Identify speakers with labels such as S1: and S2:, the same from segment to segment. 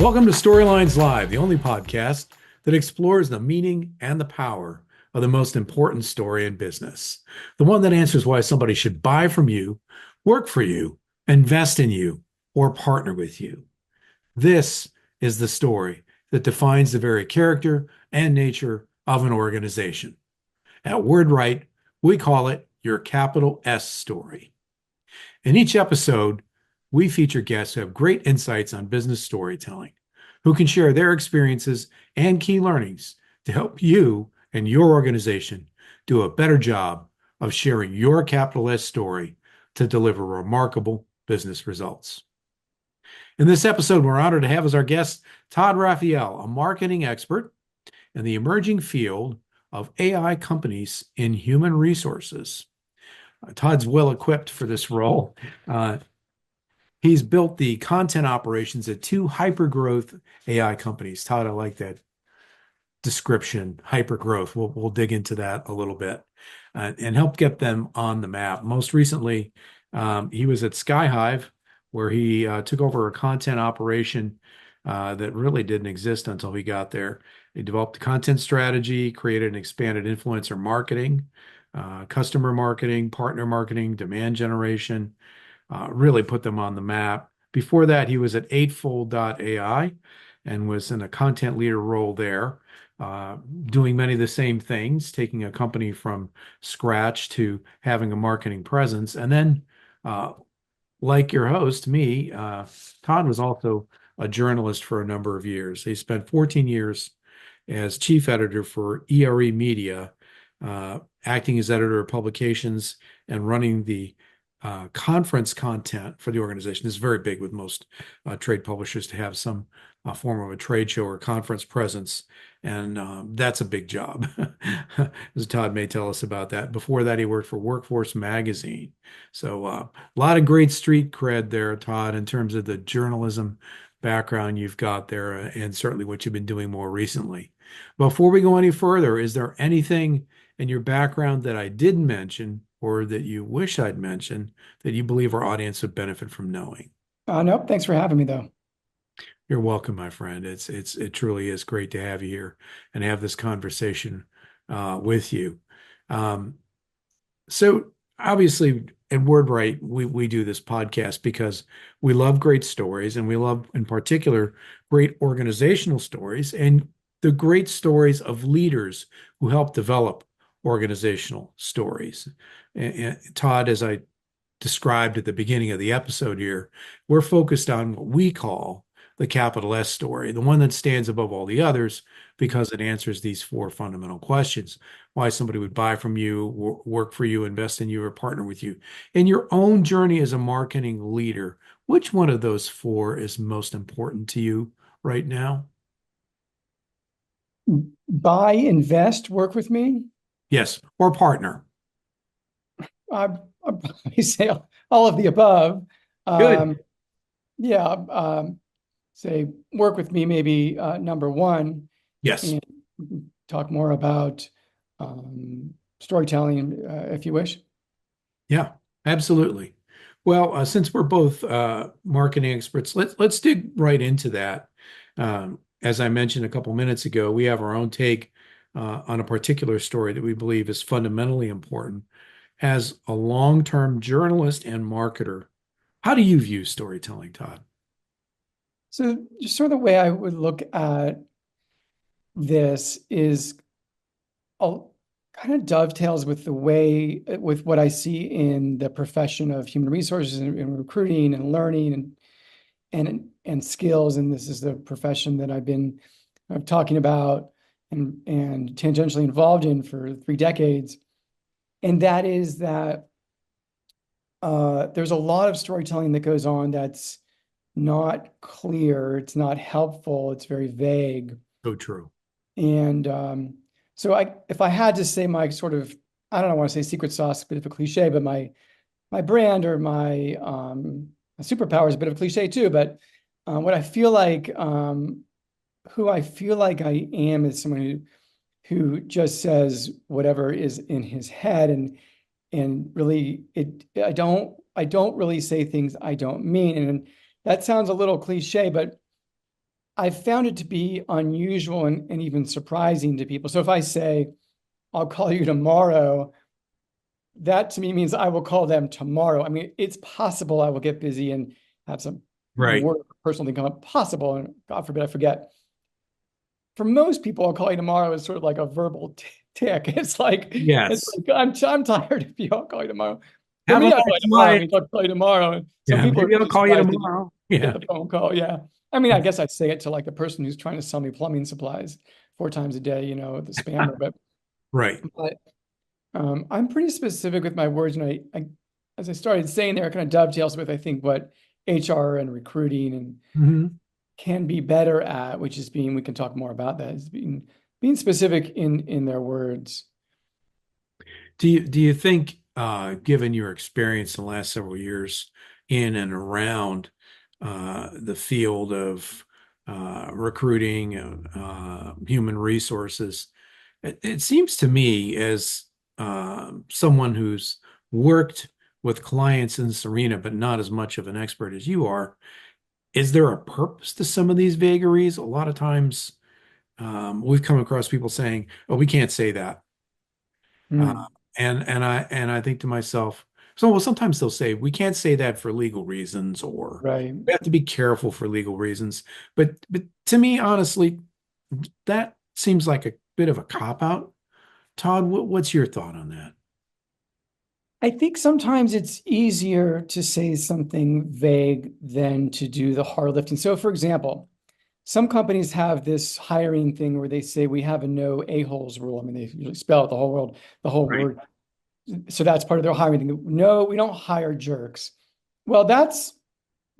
S1: Welcome to Storylines Live, the only podcast that explores the meaning and the power of the most important story in business. The one that answers why somebody should buy from you, work for you, invest in you, or partner with you. This is the story that defines the very character and nature of an organization. At WordWrite, we call it your capital S story. In each episode, we feature guests who have great insights on business storytelling, who can share their experiences and key learnings to help you and your organization do a better job of sharing your capital S story to deliver remarkable business results. In this episode, we're honored to have as our guest Todd Raphael, a marketing expert in the emerging field of AI companies in human resources. Todd's well equipped for this role. He's built the content operations at two hyper-growth AI companies. Todd, I like that description, hyper-growth. We'll dig into that a little bit and help get them on the map. Most recently, he was at Skyhive, where he took over a content operation that really didn't exist until he got there. He developed a content strategy, created and expanded influencer marketing, customer marketing, partner marketing, demand generation, really put them on the map. Before that, he was at Eightfold.ai and was in a content leader role there, doing many of the same things, taking a company from scratch to having a marketing presence. And then, like your host, me, Todd was also a journalist for a number of years. He spent 14 years as chief editor for ERE Media, acting as editor of publications and running the conference content for the organization. This is very big with most trade publishers to have some form of a trade show or conference presence. And that's a big job, as Todd may tell us about that. Before that, he worked for Workforce Magazine. So a lot of great street cred there, Todd, in terms of the journalism background you've got there and certainly what you've been doing more recently. Before we go any further, is there anything in your background that I didn't mention or that you wish I'd mentioned that you believe our audience would benefit from knowing?
S2: Nope. Thanks for having me, though.
S1: You're welcome, my friend. It truly is great to have you here and have this conversation with you. So obviously at WordWrite, we do this podcast because we love great stories and we love, in particular, great organizational stories and the great stories of leaders who help develop organizational stories. And Todd, as I described at the beginning of the episode here, we're focused on what we call the capital S story, the one that stands above all the others because it answers these four fundamental questions: why somebody would buy from you, work for you, invest in you, or partner with you. In your own journey as a marketing leader, which one of those four is most important to you right now?
S2: Buy, invest, work with me.
S1: Yes, or partner.
S2: I'd probably say all of the above.
S1: Good.
S2: Yeah, say work with me, maybe number one,
S1: Yes.
S2: and talk more about storytelling, if you wish.
S1: Yeah, absolutely. Well, since we're both marketing experts, let's dig right into that. As I mentioned a couple minutes ago, we have our own take on a particular story that we believe is fundamentally important. As a long-term journalist and marketer, how do you view storytelling, Todd?
S2: So just sort of the way I would look at this is kind of dovetails with with what I see in the profession of human resources and recruiting and learning and skills. And this is the profession that I'm talking about and tangentially involved in for 3 decades. And that is that there's a lot of storytelling that goes on that's not clear, it's not helpful, it's very vague.
S1: So true.
S2: And so if I had to say my sort of, I don't want to say secret sauce, a bit of a cliche, but my brand or my superpower is a bit of a cliche too. But what I feel like, who I feel like I am is someone who just says whatever is in his head, and really I don't really say things I don't mean. And that sounds a little cliche, but I found it to be unusual and even surprising to people. So if I say, I'll call you tomorrow, that to me means I will call them tomorrow. I mean, it's possible I will get busy and have some
S1: Right.
S2: work, personal thing come up, possible, and God forbid I forget. For most people, I'll call you tomorrow is sort of like a verbal tick.
S1: Yes.
S2: I'm tired of you. I'll call you tomorrow. For
S1: Have a
S2: me, I'll call
S1: nice
S2: you tomorrow. I
S1: night.
S2: mean, I'll call you tomorrow. Some
S1: Yeah,
S2: people are
S1: maybe I'll
S2: really
S1: call you
S2: surprised to
S1: tomorrow.
S2: get
S1: Yeah.
S2: the phone call. Yeah. I mean, I guess I'd say it to like the person who's trying to sell me plumbing supplies 4 times a day, the spammer.
S1: Right.
S2: But I'm pretty specific with my words, and as I started saying there, it kind of dovetails with I think what HR and recruiting and
S1: Hmm.
S2: can be better at, which is we can talk more about that, is being specific in their words.
S1: Do you think, given your experience in the last several years in and around the field of recruiting, human resources, it seems to me as someone who's worked with clients in this arena, but not as much of an expert as you are, is there a purpose to some of these vagaries? A lot of times, we've come across people saying, "Oh, we can't say that." Uh,
S2: Hmm.
S1: and I think to myself, so well, sometimes they'll say we can't say that for legal reasons, or
S2: Right.
S1: we have to be careful for legal reasons. But to me, honestly, that seems like a bit of a cop out. Todd, what's your thought on that?
S2: I think sometimes it's easier to say something vague than to do the hard lifting. So, for example, some companies have this hiring thing where they say we have a no a-holes rule. I mean, they usually spell out the whole world, the whole
S1: Right.
S2: word. So that's part of their hiring thing. No, we don't hire jerks. Well, that's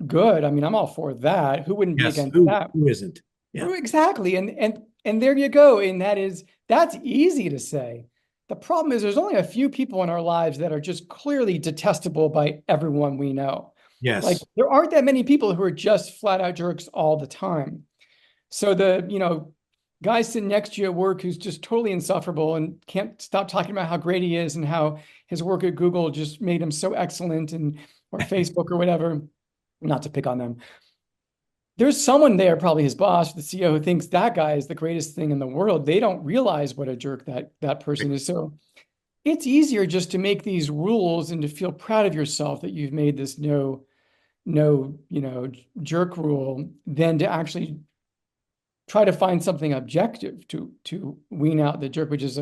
S2: good. I mean, I'm all for that. Who wouldn't be
S1: Yes.
S2: against
S1: Who
S2: that?
S1: who isn't? Yeah.
S2: Exactly. And there you go. And that's easy to say. The problem is there's only a few people in our lives that are just clearly detestable by everyone we know. Like
S1: Yes.
S2: there aren't that many people who are just flat out jerks all the time. So the, guy sitting next to you at work who's just totally insufferable and can't stop talking about how great he is and how his work at Google just made him so excellent and or Facebook or whatever, not to pick on them. There's someone there, probably his boss, the CEO, who thinks that guy is the greatest thing in the world. They don't realize what a jerk that person is. So it's easier just to make these rules and to feel proud of yourself that you've made this no jerk rule than to actually try to find something objective to wean out the jerk, which is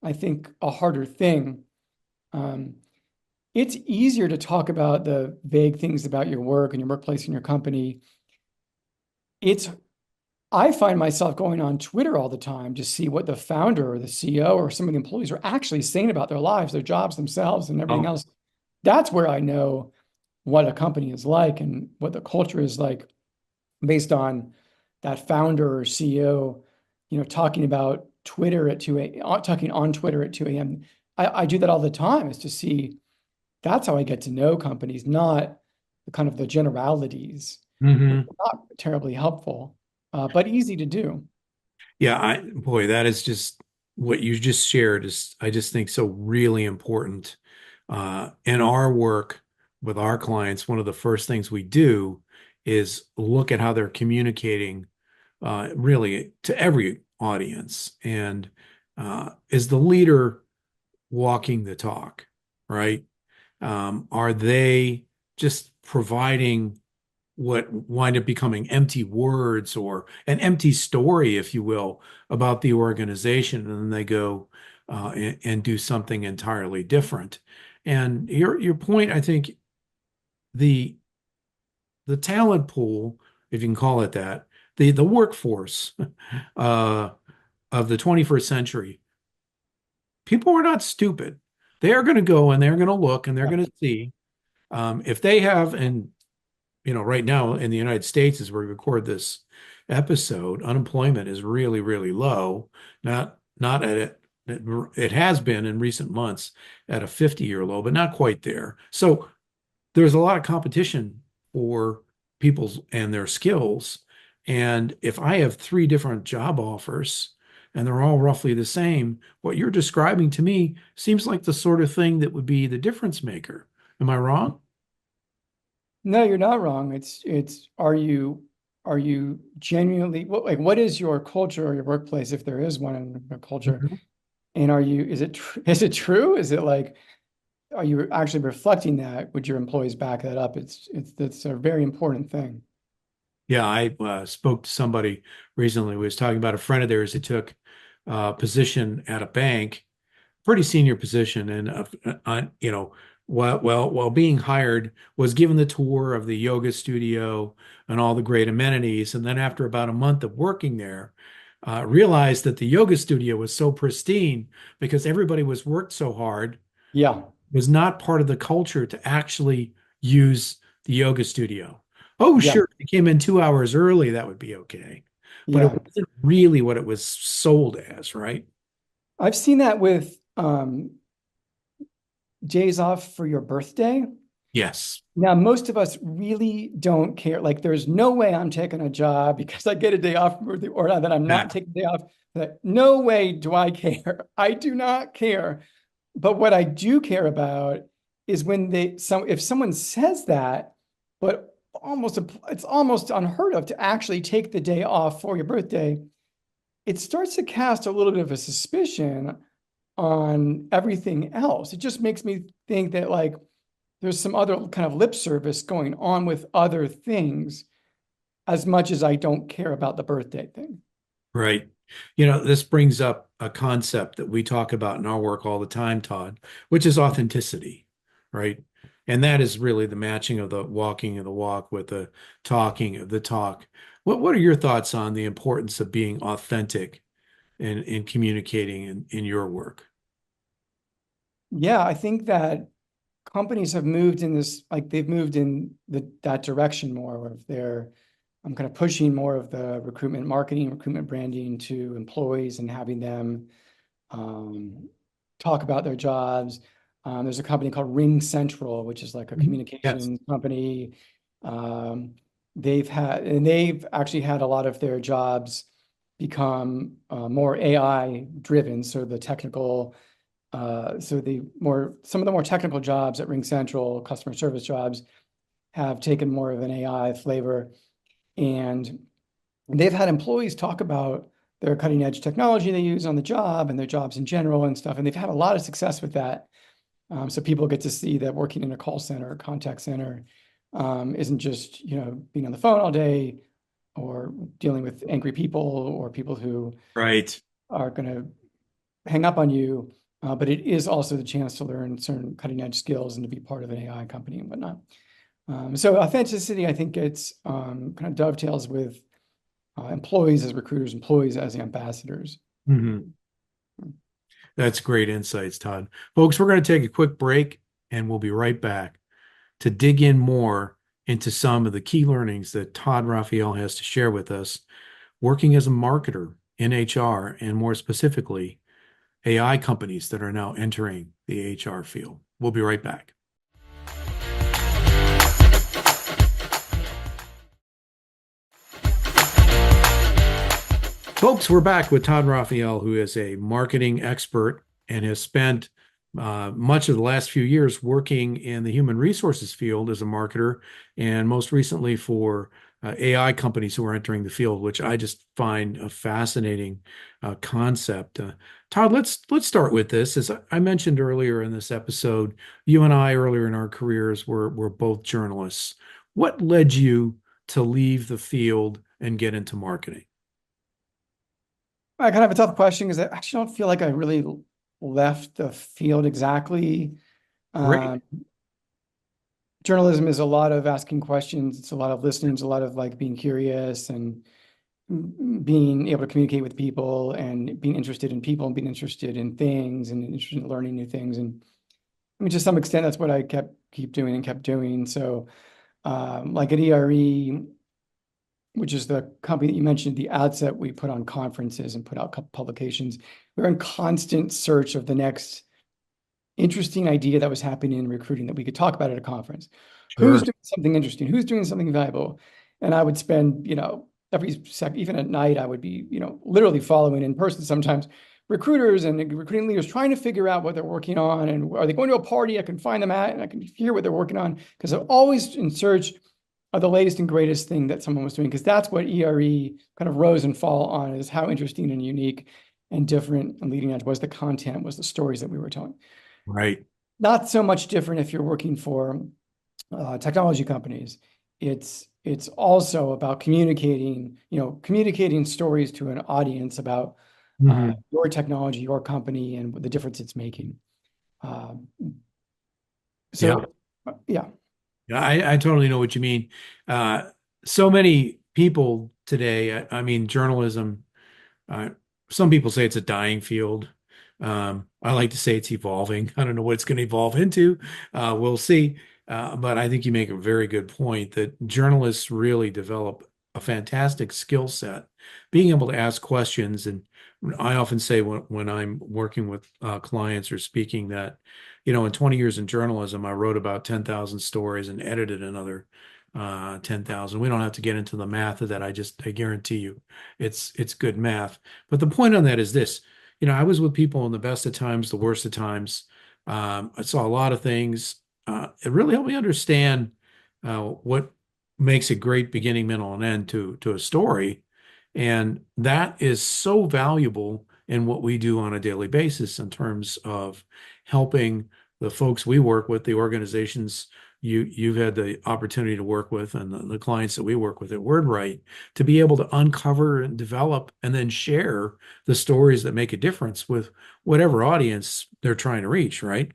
S2: I think a harder thing. Um, it's easier to talk about the vague things about your work and your workplace and your company. It's I find myself going on Twitter all the time to see what the founder or the CEO or some of the employees are actually saying about their lives, their jobs themselves, and everything
S1: Oh,
S2: else. That's where I know what a company is like and what the culture is like based on that founder or CEO, talking about Twitter at 2 a.m., talking on Twitter at 2 a.m. I do that all the time is to see that's how I get to know companies, not the kind of the generalities, which
S1: hmm.
S2: are not terribly helpful, but easy to do.
S1: Yeah, boy, that is just what you just shared is, I just think, so really important. In our work with our clients, one of the first things we do is look at how they're communicating, really to every audience. And is the leader walking the talk, right? Are they just providing what wind up becoming empty words or an empty story, if you will, about the organization, and then they go and do something entirely different? And your point, I think, the the talent pool, if you can call it that, the workforce uh, of the 21st century, people are not stupid. They are going to go and they're going to look and they're
S2: Yeah.
S1: going to see, if they have, and right now in the United States, as we record this episode, unemployment is really, really low. Not at it. It has been in recent months at a 50-year low, but not quite there. So there's a lot of competition for people's and their skills. And if I have three different job offers and they're all roughly the same, what you're describing to me seems like the sort of thing that would be the difference maker. Am I wrong?
S2: No, you're not wrong. It's are you genuinely, what is your culture or your workplace, if there is one in a culture?
S1: Mhm.
S2: And is it true? Is it like, are you actually reflecting that? Would your employees back that up? It's a very important thing.
S1: Yeah, I spoke to somebody recently who was talking about a friend of theirs that took a position at a bank, pretty senior position, and while being hired, was given the tour of the yoga studio and all the great amenities, and then after about a month of working there, realized that the yoga studio was so pristine because everybody was worked so hard,
S2: Yeah,
S1: was not part of the culture to actually use the yoga studio. Oh,
S2: yeah,
S1: sure, if you came in 2 hours early, that would be okay. But it
S2: yeah.
S1: wasn't really what it was sold as, right?
S2: I've seen that with days off for your birthday.
S1: Yes.
S2: Now, most of us really don't care. Like, there's no way I'm taking a job because I get a day off, or that I'm not
S1: Exactly.
S2: taking a day off. That no way do I care. I do not care. But what I do care about is when if someone says that, but it's almost unheard of to actually take the day off for your birthday, it starts to cast a little bit of a suspicion on everything else. It just makes me think that like there's some other kind of lip service going on with other things as much as I don't care about the birthday thing.
S1: Right. This brings up a concept that we talk about in our work all the time, Todd, which is authenticity, right? And that is really the matching of the walking of the walk with the talking of the talk. What are your thoughts on the importance of being authentic in communicating in your work?
S2: Yeah, I think that companies have moved in this, like they've moved in that direction more of their, I'm kind of pushing more of the recruitment marketing, recruitment branding to employees and having them um, talk about their jobs. There's a company called Ring Central, which is like a
S1: Mhm. Yes.
S2: communications company. Um, they've actually had a lot of their jobs become more AI driven. So some of the more technical jobs at Ring Central, customer service jobs, have taken more of an AI flavor. And they've had employees talk about their cutting edge technology they use on the job and their jobs in general and stuff. And they've had a lot of success with that. So people get to see that working in a call center or contact center isn't just, being on the phone all day or dealing with angry people or people who
S1: Right.
S2: are going to hang up on you. But it is also the chance to learn certain cutting edge skills and to be part of an AI company and whatnot. So authenticity, I think it's kind of dovetails with employees as recruiters, employees as ambassadors.
S1: Mhm. That's great insights, Todd. Folks, we're going to take a quick break and we'll be right back to dig in more into some of the key learnings that Todd Raphael has to share with us working as a marketer in HR and more specifically, AI companies that are now entering the HR field. We'll be right back. Folks, we're back with Todd Raphael, who is a marketing expert and has spent much of the last few years working in the human resources field as a marketer, and most recently for AI companies who are entering the field, which I just find a fascinating concept. Todd, let's start with this. As I mentioned earlier in this episode, you and I earlier in our careers were both journalists. What led you to leave the field and get into marketing?
S2: I kind of have a tough question because I actually don't feel like I really left the field exactly.
S1: Great.
S2: Um, Journalism is a lot of asking questions. It's a lot of listening. It's a lot of like being curious and being able to communicate with people and being interested in people and being interested in things and interested in learning new things. And I mean, to some extent, that's what I keep doing and kept doing. So, like at ERE, which is the company that you mentioned at the outset, we put on conferences and put out publications. We're in constant search of the next interesting idea that was happening in recruiting that we could talk about at a conference. Who's
S1: Sure.
S2: doing something interesting? Who's doing something valuable? And I would spend, every second, even at night, I would be, literally following in person sometimes recruiters and recruiting leaders trying to figure out what they're working on and are they going to a party I can find them at and I can hear what they're working on because I'm always in search the latest and greatest thing that someone was doing, because that's what ERE kind of rose and fall on, is how interesting and unique and different and leading edge was the content, was the stories that we were telling.
S1: Right.
S2: Not so much different if you're working for technology companies. It's also about communicating, communicating stories to an audience about
S1: Hmm.
S2: your technology, your company, and the difference it's making. Um,
S1: Yeah.
S2: so, yeah.
S1: Yeah, I totally know what you mean. Uh, so many people today, I mean, journalism, uh, some people say it's a dying field. I like to say it's evolving. I don't know what it's going to evolve into. We'll see. But I think you make a very good point that journalists really develop a fantastic skill set, being able to ask questions. And I often say when I'm working with clients or speaking that, in 20 years in journalism, I wrote about 10,000 stories and edited another 10,000. We don't have to get into the math of that. I guarantee you it's good math. But the point on that is this, I was with people in the best of times, the worst of times. I saw a lot of things. It really helped me understand what makes a great beginning, middle, and end to a story. And that is so valuable in what we do on a daily basis in terms of helping the folks we work with, the organizations you've had the opportunity to work with, and the clients that we work with at WordWrite, to be able to uncover and develop and then share the stories that make a difference with whatever audience they're trying to reach, right?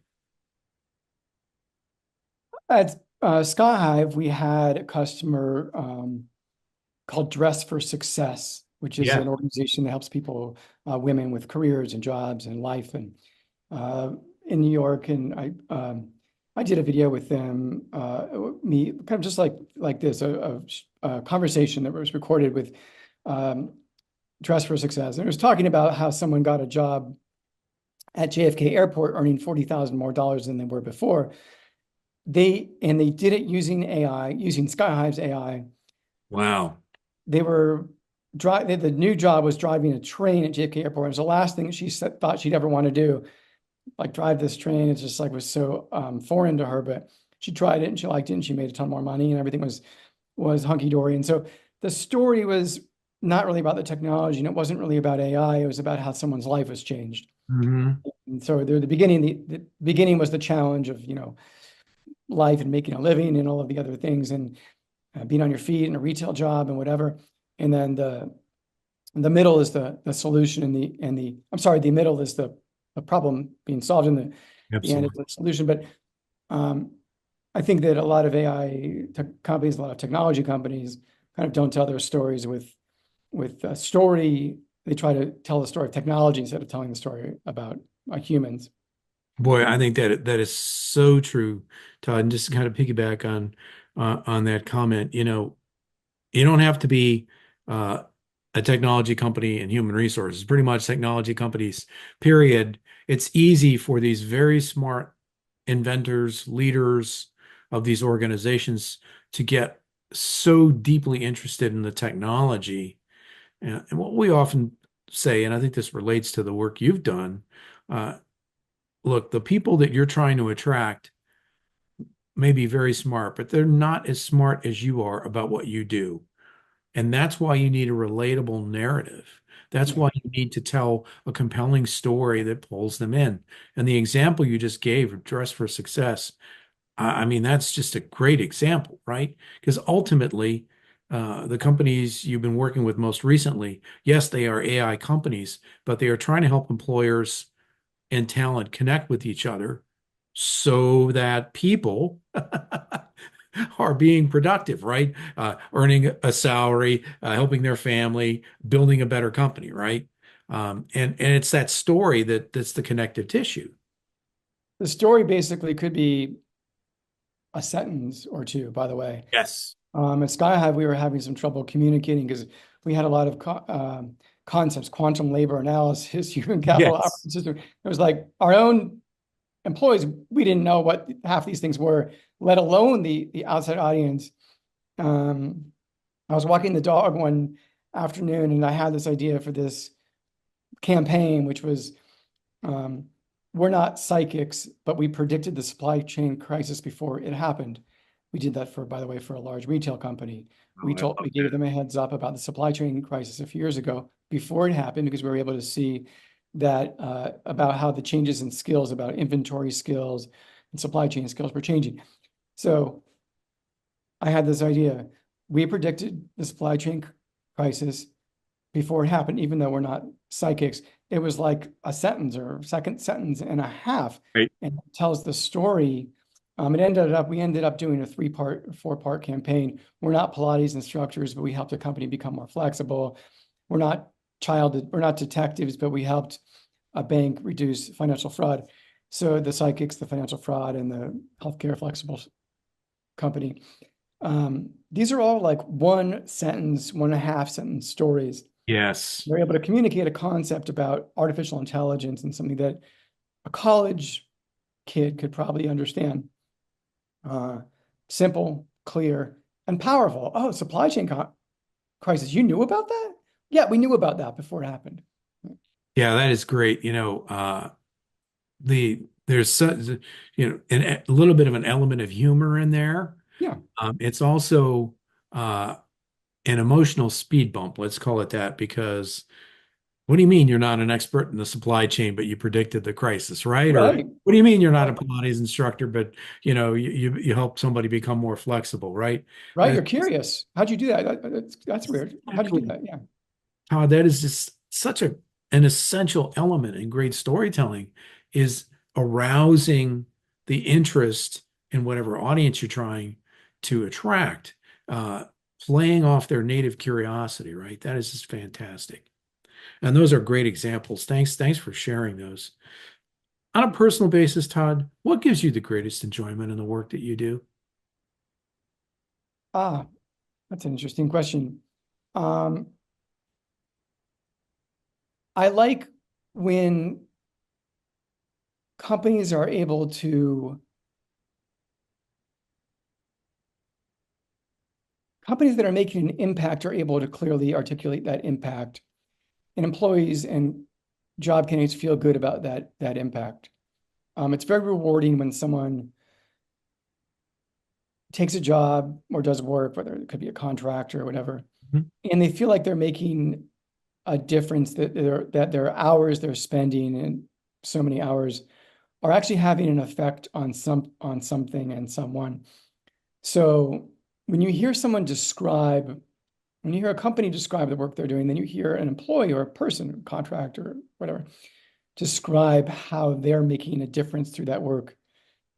S2: At Skyhive, we had a customer called Dress for Success, which is
S1: Yeah.
S2: an organization that helps people, women with careers and jobs and life, and in New York. And I did a video with them, me kind of just like this, a conversation that was recorded with um, Dress for Success, and it was talking about how someone got a job at JFK Airport earning $40,000 more than they were before. They did it using AI, using Skyhive's AI.
S1: Wow.
S2: They were the new job was driving a train at JFK Airport. It was the last thing that she thought she'd ever want to do, like drive this train. It's just like was so foreign to her, but she tried it and she liked it and she made a ton more money and everything was hunky dory. And so the story was not really about the technology and it wasn't really about AI. It was about how someone's life was changed.
S1: Hmm.
S2: And so the beginning, the beginning was the challenge of, life and making a living and all of the other things, and being on your feet in a retail job and whatever. And then the middle is the solution, and the I'm sorry, the middle is the problem being solved, and the end is
S1: Absolutely.
S2: the solution. But um, I think that a lot of AI companies, a lot of technology companies, kind of don't tell their stories with a story. They try to tell the story of technology instead of telling the story about humans.
S1: Boy, I think that is so true, Todd. And just to kind of piggyback on that comment, you don't have to be uh, a technology company in human resources. Pretty much technology companies, period. It's easy for these very smart inventors, leaders of these organizations to get so deeply interested in the technology. And what we often say, and I think this relates to the work you've done, uh, look, the people that you're trying to attract may be very smart, but they're not as smart as you are about what you do. And that's why you need a relatable narrative. That's
S2: Yeah.
S1: why you need to tell a compelling story that pulls them in. And the example you just gave of Dress for Success, I mean, that's just a great example, right? Because ultimately, the companies you've been working with most recently, yes, they are AI companies, but they are trying to help employers and talent connect with each other so that people are being productive, right? Earning a salary, helping their family, building a better company, right? And it's that story that's the connective tissue.
S2: The story basically could be a sentence or two, by the way.
S1: Yes.
S2: At Skyhive, we were having some trouble communicating because we had a lot of concepts, quantum labor analysis, human capital
S1: Yes.
S2: operating system. It was like our own employees, we didn't know what half these things were, let alone the outside audience. Um, I was walking the dog one afternoon and I had this idea for this campaign, which was um, we're not psychics, but we predicted the supply chain crisis before it happened. We did that for, by the way, for a large retail company.
S1: Oh, I love
S2: We gave
S1: that.
S2: them a heads up about the supply chain crisis a few years ago before it happened, because we were able to see that about how the changes in skills, about inventory skills and supply chain skills were changing. So I had this idea. We predicted the supply chain crisis before it happened, even though we're not psychics. It was like a sentence or second sentence and a half,
S1: Right.
S2: and it tells the story. We ended up doing a four-part campaign. We're not Pilates instructors, but we helped the company become more flexible. We're not detectives, but we helped a bank reduce financial fraud. So the psychics, the financial fraud, and the healthcare flexible company. These are all like one sentence, one and a half sentence stories.
S1: Yes.
S2: They're able to communicate a concept about artificial intelligence and something that a college kid could probably understand. Uh, Simple, clear, and powerful. Oh, supply chain crisis. You knew about that? Yeah, we knew about that before it happened.
S1: Yeah, that is great. There's such, a little bit of an element of humor in there.
S2: Yeah,
S1: It's also an emotional speed bump, let's call it that, because what do you mean you're not an expert in the supply chain, but you predicted the crisis, right? Or
S2: right,
S1: what do you mean you're not a
S2: right,
S1: Pilates instructor, but you help somebody become more flexible, right?
S2: right.
S1: Uh,
S2: You're curious. How'd you do that? That's weird. How'd you do
S1: exactly.
S2: that? Yeah.
S1: Todd, that is just such an essential element in great storytelling is arousing the interest in whatever audience you're trying to attract, uh, playing off their native curiosity, right? That is just fantastic. And those are great examples. Thanks for sharing those. On a personal basis, Todd, what gives you the greatest enjoyment in the work that you do?
S2: Ah, that's an interesting question. Um, I like when companies are able to, companies that are making an impact are able to clearly articulate that impact, and employees and job candidates feel good about that impact. It's very rewarding when someone takes a job or does work, whether it could be a contract or whatever,
S1: Mhm.
S2: and they feel like they're making a difference, that their hours they're spending, and so many hours, are actually having an effect on something and someone. So when you hear when you hear a company describe the work they're doing, then you hear an employee or a person, contractor, whatever, describe how they're making a difference through that work.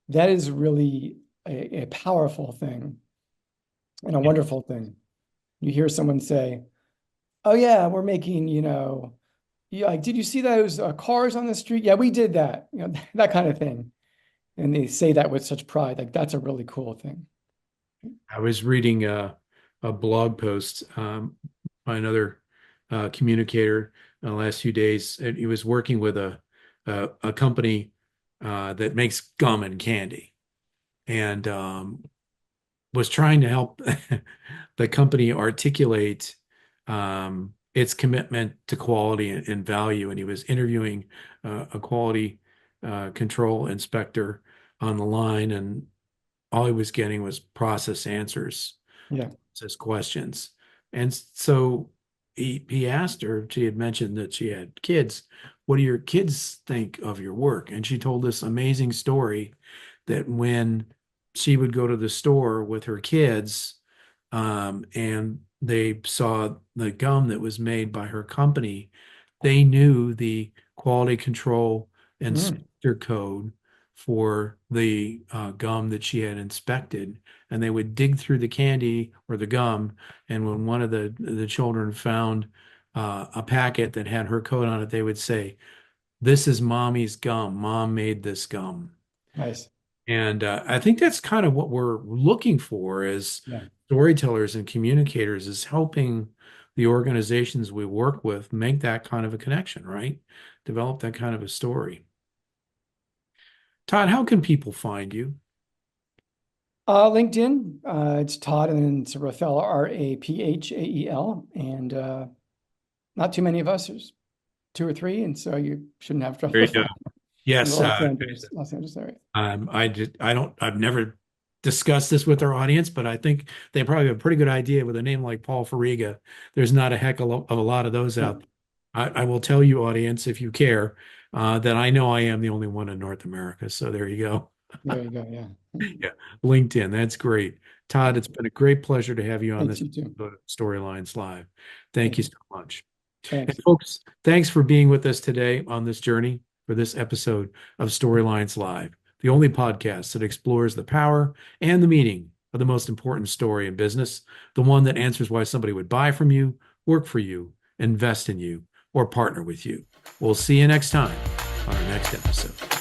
S2: That is really a powerful thing and a wonderful thing. You hear someone say, "Oh yeah, we're making, yeah, like, did you see those cars on the street? Yeah, we did that." That kind of thing. And they say that with such pride. Like, that's a really cool thing.
S1: I was reading a blog post by another communicator in the last few days. And he was working with a company that makes gum and candy, and was trying to help the company articulate its commitment to quality and value. And he was interviewing a quality control inspector on the line, and all he was getting was process answers,
S2: Yeah.
S1: process questions. And so he asked her, she had mentioned that she had kids. What do your kids think of your work? And she told this amazing story that when she would go to the store with her kids, and they saw the gum that was made by her company, they knew the quality control
S2: Mm,
S1: inspector code for the gum that she had inspected, and they would dig through the candy or the gum, and when one of the children found a packet that had her code on it, they would say, "This is mommy's gum. Mom made this gum."
S2: nice.
S1: And I think that's kind of what we're looking for as
S2: Yeah.
S1: storytellers and communicators, is helping the organizations we work with make that kind of a connection, right? Develop that kind of a story. Todd, how can people find you?
S2: LinkedIn, it's Todd and then it's Raphael, Raphael. And not too many of us. There's two or three. And so you shouldn't have trouble
S1: There you go.
S2: finding in the
S1: Yes,
S2: Los Angeles area.
S1: I've never discuss this with our audience, but I think they probably have a pretty good idea with a name like Paul Farriga. There's not a heck of a lot of those out there. I will tell you, audience, if you care, that I know I am the only one in North America. So there you go.
S2: There you go. Yeah.
S1: Yeah, LinkedIn. That's great. Todd, it's been a great pleasure to have you on
S2: Thanks,
S1: this
S2: you too.
S1: episode of Storylines Live. Thank
S2: Thank
S1: you
S2: you.
S1: so much. And
S2: Thanks.
S1: folks, thanks for being with us today on this journey for this episode of Storylines Live, the only podcast that explores the power and the meaning of the most important story in business, the one that answers why somebody would buy from you, work for you, invest in you, or partner with you. We'll see you next time on our next episode.